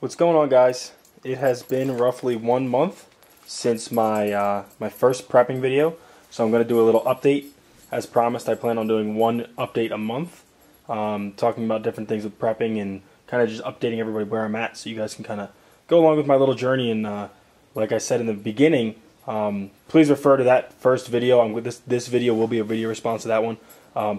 What's going on, guys? It has been roughly 1 month since my my first prepping video, so I'm going to do a little update. As promised, I plan on doing one update a month, talking about different things with prepping and kind of just updating everybody where I'm at, so you guys can kind of go along with my little journey. And like I said in the beginning, please refer to that first video. This video will be a video response to that one.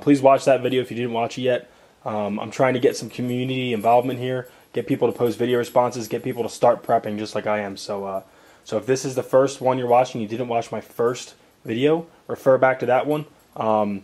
Please watch that video if you didn't watch it yet. I'm trying to get some community involvement here. Get people to post video responses, get people to start prepping just like I am. So if this is the first one you're watching, you didn't watch my first video, refer back to that one. I'm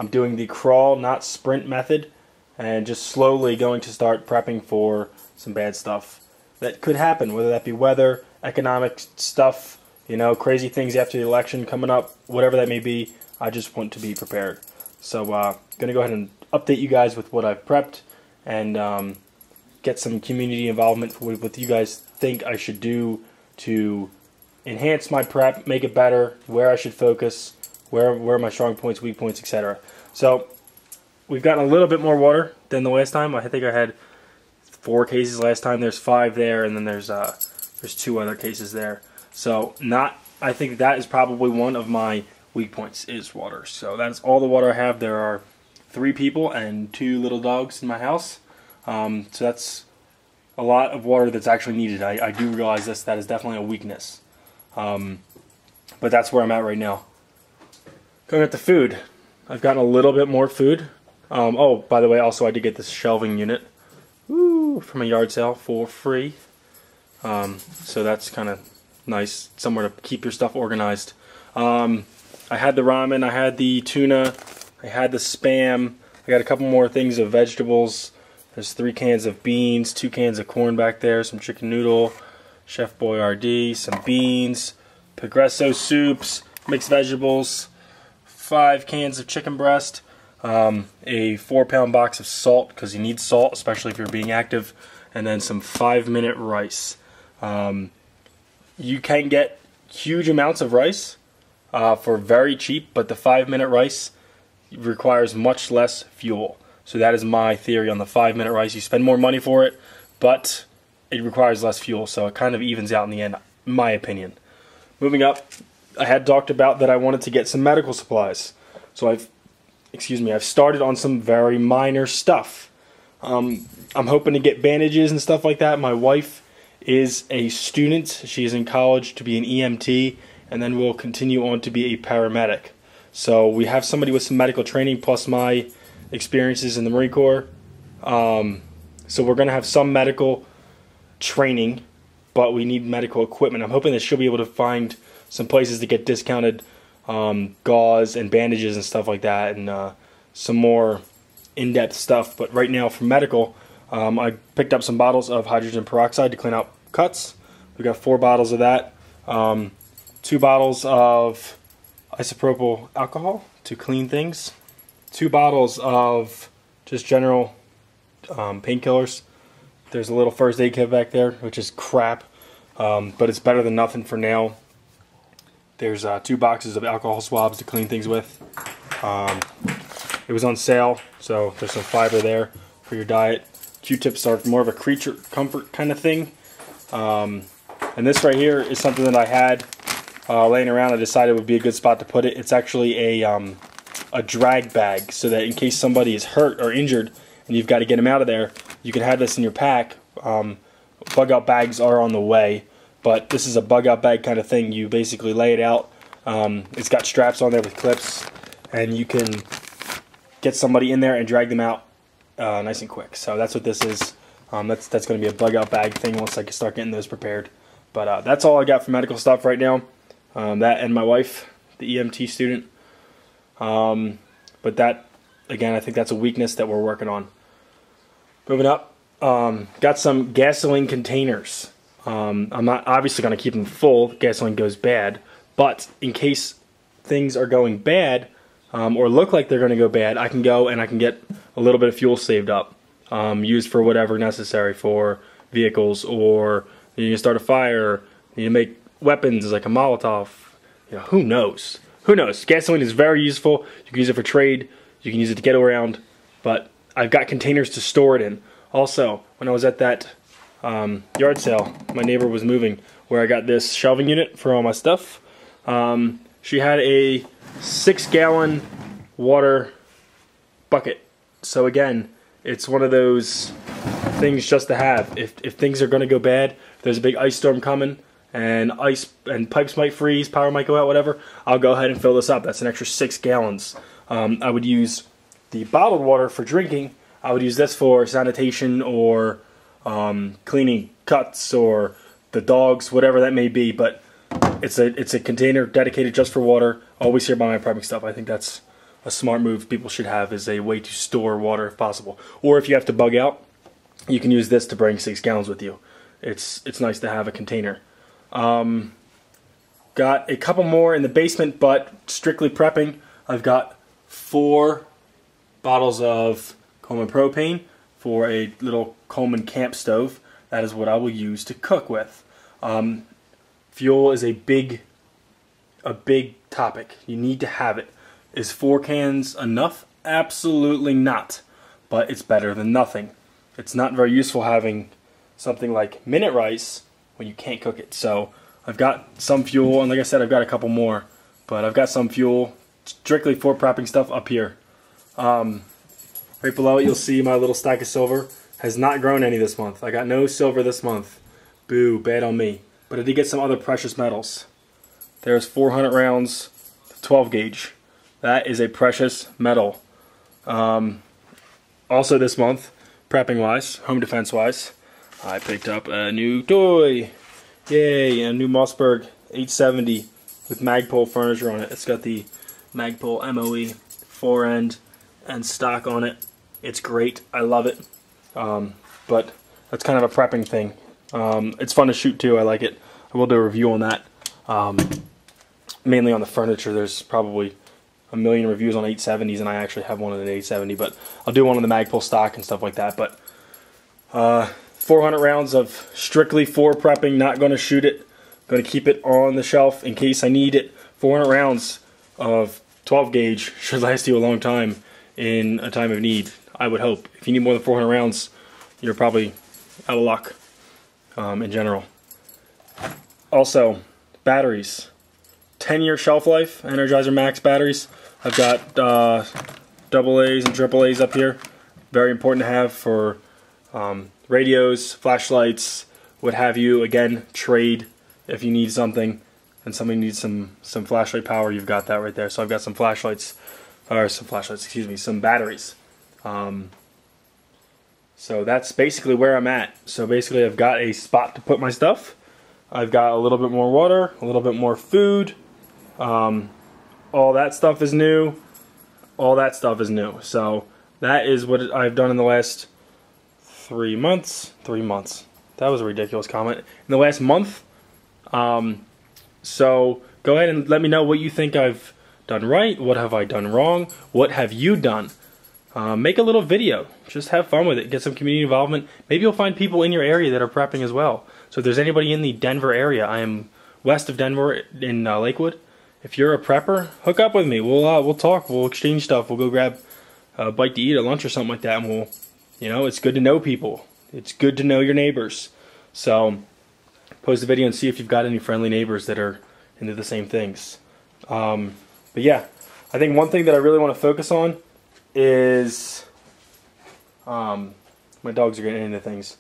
doing the crawl, not sprint method, and just slowly going to start prepping for some bad stuff that could happen, whether that be weather, economic stuff, you know, crazy things after the election coming up, whatever that may be. I just want to be prepared. So going to go ahead and update you guys with what I've prepped and get some community involvement with what you guys think I should do to enhance my prep, make it better, where I should focus, where are my strong points, weak points, etc. So we've gotten a little bit more water than the last time. I think I had 4 cases last time. There's 5 there, and then there's 2 other cases there. So I think that is probably one of my weak points is water. So that's all the water I have. There are 3 people and 2 little dogs in my house. So that's a lot of water that's actually needed. I do realize that is definitely a weakness. But that's where I'm at right now. Going at the food. I've gotten a little bit more food. Oh, by the way, also I did get this shelving unit from a yard sale for free. So that's kind of nice, somewhere to keep your stuff organized. I had the ramen, I had the tuna, I had the Spam. I got a couple more things of vegetables. There's 3 cans of beans, 2 cans of corn back there, some chicken noodle, Chef Boyardee, some beans, Progresso soups, mixed vegetables, 5 cans of chicken breast, a 4-pound box of salt, because you need salt, especially if you're being active, and then some 5-minute rice. You can get huge amounts of rice for very cheap, but the 5-minute rice requires much less fuel. So that is my theory on the 5-minute rice. You spend more money for it, but it requires less fuel, so it kind of evens out in the end, in my opinion. Moving up, I had talked about that I wanted to get some medical supplies. So I've started on some very minor stuff. I'm hoping to get bandages and stuff like that. My wife is a student. She is in college to be an EMT, and then will continue on to be a paramedic. So we have somebody with some medical training plus my experiences in the Marine Corps. So we're going to have some medical training, but we need medical equipment. I'm hoping that she'll be able to find some places to get discounted gauze and bandages and stuff like that, and some more in-depth stuff. But right now for medical, I picked up some bottles of hydrogen peroxide to clean out cuts. We got 4 bottles of that, 2 bottles of isopropyl alcohol to clean things, 2 bottles of just general painkillers. There's a little first aid kit back there, which is crap, but it's better than nothing for now. There's 2 boxes of alcohol swabs to clean things with. It was on sale, so there's some fiber there for your diet. Q-tips are more of a creature comfort kind of thing. And this right here is something that I had laying around. I decided it would be a good spot to put it. It's actually a drag bag, so that in case somebody is hurt or injured and you've got to get them out of there, you can have this in your pack. Bug out bags are on the way, but this is a bug out bag kind of thing. You basically lay it out. It's got straps on there with clips, and you can get somebody in there and drag them out nice and quick. So that's what this is. That's going to be a bug out bag thing once I can start getting those prepared. But that's all I got for medical stuff right now. That and my wife, the EMT student. But that, again, I think that's a weakness that we're working on. Moving up, got some gasoline containers. I'm not obviously going to keep them full. Gasoline goes bad, but in case things are going bad or look like they're going to go bad, I can go and I can get a little bit of fuel saved up, used for whatever necessary for vehicles, or you need to start a fire, you need to make weapons like a Molotov. You know, who knows? Who knows? Gasoline is very useful. You can use it for trade. You can use it to get around. But I've got containers to store it in. Also, when I was at that yard sale. My neighbor was moving, where I got this shelving unit for all my stuff. She had a 6-gallon water bucket. So again, it's one of those things just to have. If things are going to go bad, if there's a big ice storm coming, and ice and pipes might freeze, power might go out, whatever, I'll go ahead and fill this up. That's an extra 6 gallons. I would use the bottled water for drinking. I would use this for sanitation or cleaning cuts or the dogs, whatever that may be. But it's a container dedicated just for water. Always here by my prepping stuff. I think that's a smart move people should have, is a way to store water if possible. Or if you have to bug out, you can use this to bring 6 gallons with you. It's nice to have a container. Got a couple more in the basement, but strictly prepping. I've got 4 bottles of Coleman propane for a little Coleman camp stove. That is what I will use to cook with. Fuel is a big topic. You need to have it. Is 4 cans enough? Absolutely not. But it's better than nothing. It's not very useful having something like minute rice when you can't cook it. So I've got some fuel, and like I said, I've got a couple more. But I've got some fuel strictly for prepping stuff up here. Right below it, you'll see my little stack of silver. Has not grown any this month. I got no silver this month. Boo, bad on me. But I did get some other precious metals. There's 400 rounds, 12 gauge. That is a precious metal. Also this month, prepping wise, home defense wise, I picked up a new toy. Yay, a new Mossberg 870 with Magpul furniture on it. It's got the Magpul MOE 4-end and stock on it. It's great. I love it. But that's kind of a prepping thing. It's fun to shoot too. I like it. I will do a review on that. Mainly on the furniture. There's probably a million reviews on 870s, and I actually have one of an 870. But I'll do one on the Magpul stock and stuff like that. But 400 rounds of strictly for prepping. Not going to shoot it. Going to keep it on the shelf in case I need it. 400 rounds of 12 gauge should last you a long time in a time of need. I would hope. If you need more than 400 rounds, you're probably out of luck in general. Also, batteries. 10-year shelf life, Energizer Max batteries. I've got AA's and AAA's up here. Very important to have for radios, flashlights, what have you. Again, trade if you need something and somebody needs some flashlight power, you've got that right there. So I've got some flashlights, excuse me, some batteries. So that's basically where I'm at. So basically I've got a spot to put my stuff. I've got a little bit more water, a little bit more food. All that stuff is new. All that stuff is new. So that is what I've done in the last 3 months. 3 months. That was a ridiculous comment. In the last month. So go ahead and let me know what you think I've done right. What have I done wrong? What have you done? Make a little video. Just have fun with it. Get some community involvement. Maybe you'll find people in your area that are prepping as well. So if there's anybody in the Denver area, I am west of Denver in Lakewood. If you're a prepper, hook up with me. We'll talk. We'll exchange stuff. We'll go grab a bite to eat at lunch or something like that, and we'll, you know, it's good to know people. It's good to know your neighbors. So post a video and see if you've got any friendly neighbors that are into the same things. But yeah, I think one thing that I really want to focus on is, my dogs are getting into things,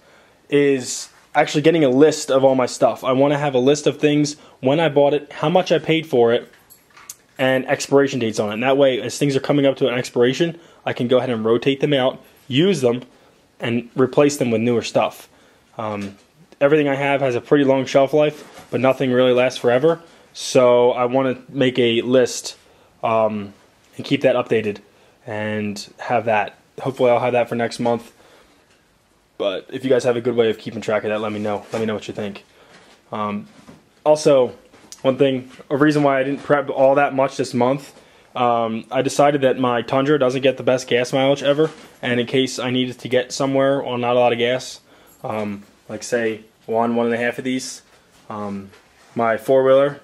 is actually getting a list of all my stuff. I want to have a list of things, when I bought it, how much I paid for it, and expiration dates on it. And that way, as things are coming up to an expiration, I can go ahead and rotate them out, use them, and replace them with newer stuff. Everything I have has a pretty long shelf life, but nothing really lasts forever. So I want to make a list and keep that updated and have that. Hopefully I'll have that for next month. But if you guys have a good way of keeping track of that, let me know. Let me know what you think. Also, one thing, a reason why I didn't prep all that much this month, I decided that my Tundra doesn't get the best gas mileage ever, and in case I needed to get somewhere on not a lot of gas, like say 1.5 of these, my four-wheeler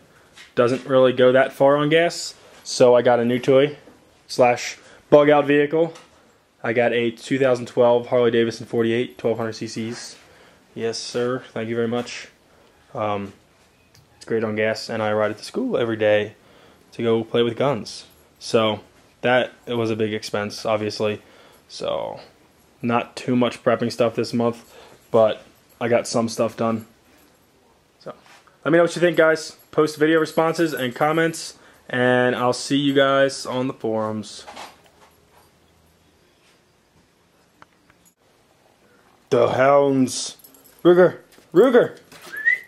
doesn't really go that far on gas, so I got a new toy slash bug out vehicle. I got a 2012 Harley Forty-Eight 1200 cc's Yes, sir. Thank you very much. It's great on gas, and I ride it to school every day to go play with guns. So it was a big expense, obviously. So not too much prepping stuff this month, but I got some stuff done. So let me know what you think, guys. Post video responses and comments, and I'll see you guys on the forums. The hounds. Ruger. Ruger.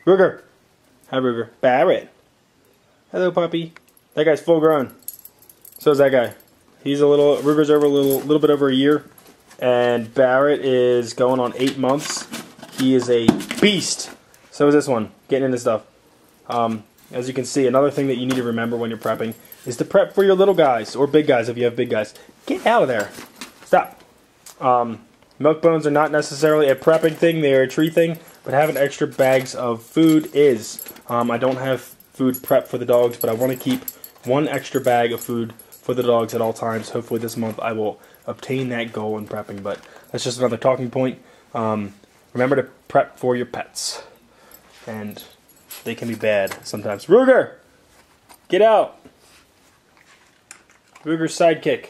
Ruger. Hi, Ruger. Barrett. Hello, puppy. That guy's full grown. So is that guy. He's Ruger's over a little bit over a year, and Barrett is going on 8 months. He is a beast. So is this one, getting into stuff. As you can see, another thing that you need to remember when you're prepping is to prep for your little guys, or big guys if you have big guys. Get out of there. Stop. Milk bones are not necessarily a prepping thing, they are a tree thing, but having extra bags of food is. I don't have food prep for the dogs, but I want to keep 1 extra bag of food for the dogs at all times. Hopefully this month I will obtain that goal in prepping, but that's just another talking point. Remember to prep for your pets, and they can be bad sometimes. Ruger! Get out! Ruger's sidekick.